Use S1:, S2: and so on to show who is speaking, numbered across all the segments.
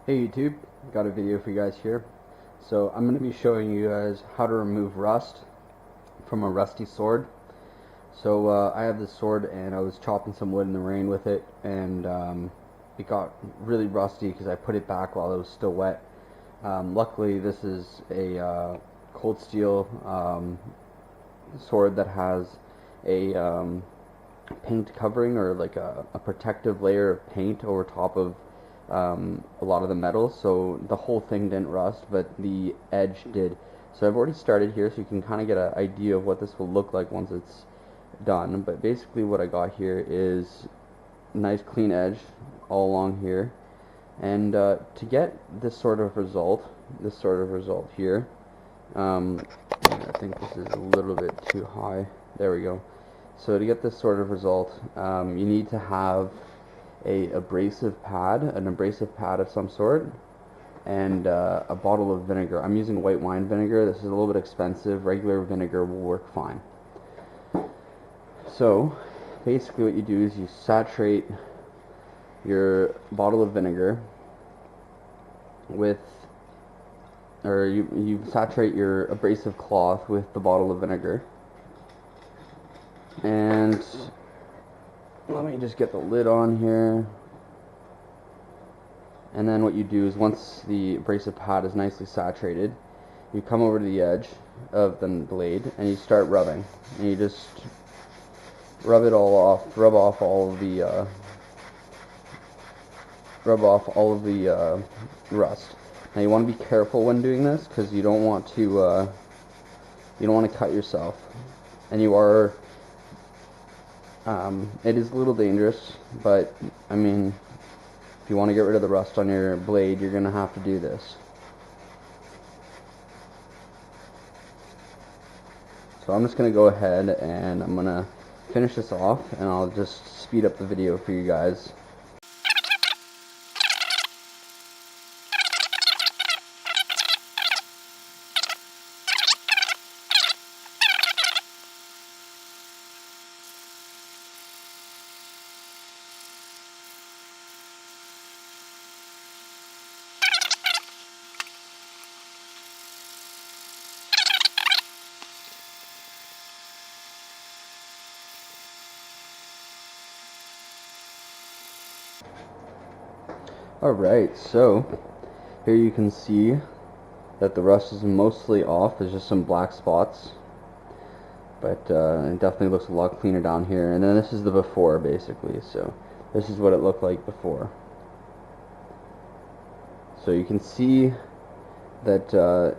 S1: Hey YouTube, got a video for you guys here. So I'm going to be showing you guys how to remove rust from a rusty sword. So I have this sword and I was chopping some wood in the rain with it, and it got really rusty because I put it back while it was still wet. Luckily this is a cold steel sword that has a paint covering, or like a protective layer of paint over top of a lot of the metal, so the whole thing didn't rust, but the edge did. So I've already started here, so you can kind of get an idea of what this will look like once it's done. But basically what I got here is a nice clean edge all along here, and to get this sort of result here, I think this is a little bit too high. There we go. So to get this sort of result, you need to have an abrasive pad of some sort, and a bottle of vinegar. I'm using white wine vinegar. This is a little bit expensive. Regular vinegar will work fine. So basically what you do is you saturate your bottle of vinegar with, or you saturate your abrasive cloth with the bottle of vinegar. And let me just get the lid on here. And then what you do is, once the abrasive pad is nicely saturated, you come over to the edge of the blade and you start rubbing. And you just rub it all off, rub off all of the rust. Now you want to be careful when doing this, because you don't want to cut yourself. And you are it is a little dangerous, but I mean, if you want to get rid of the rust on your blade, you're going to have to do this. So I'm just going to go ahead and I'm going to finish this off, and I'll just speed up the video for you guys. Alright, so here you can see that the rust is mostly off. There's just some black spots, but it definitely looks a lot cleaner down here. And then this is the before, basically. So this is what it looked like before. So you can see that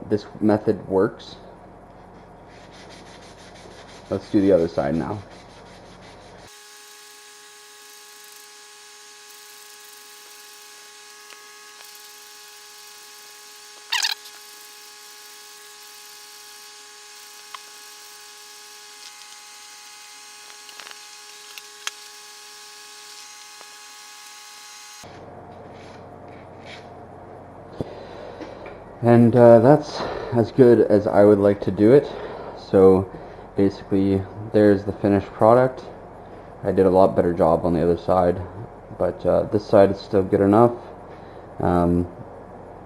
S1: this method works. Let's do the other side now. And that's as good as I would like to do it. So basically there's the finished product. I did a lot better job on the other side, but this side is still good enough.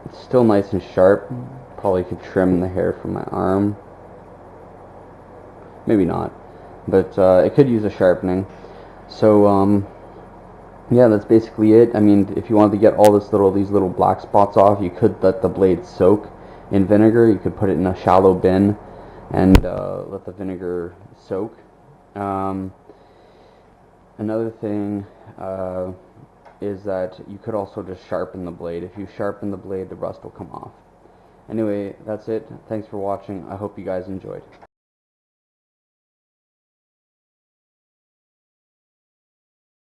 S1: It's still nice and sharp. Probably could trim the hair from my arm. Maybe not, but it could use a sharpening. So yeah, that's basically it. I mean, if you wanted to get all these little black spots off, you could let the blade soak in vinegar. You could put it in a shallow bin and let the vinegar soak. Another thing is that you could also just sharpen the blade. If you sharpen the blade, the rust will come off. Anyway, that's it. Thanks for watching. I hope you guys enjoyed.